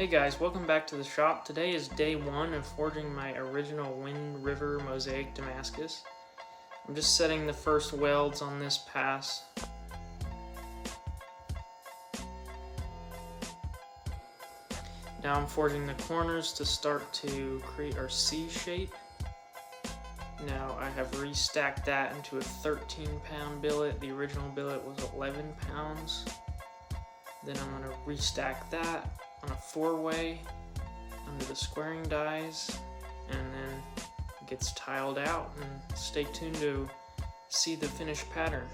Hey guys, welcome back to the shop. Today is day one of forging my original Wind River Mosaic Damascus. I'm just setting the first welds on this pass. Now I'm forging the corners to start to create our C shape. Now I have restacked that into a 13-pound billet. The original billet was 11 pounds. Then I'm going to restack that on a 4-way under the squaring dies, and then it gets tiled out, and stay tuned to see the finished pattern.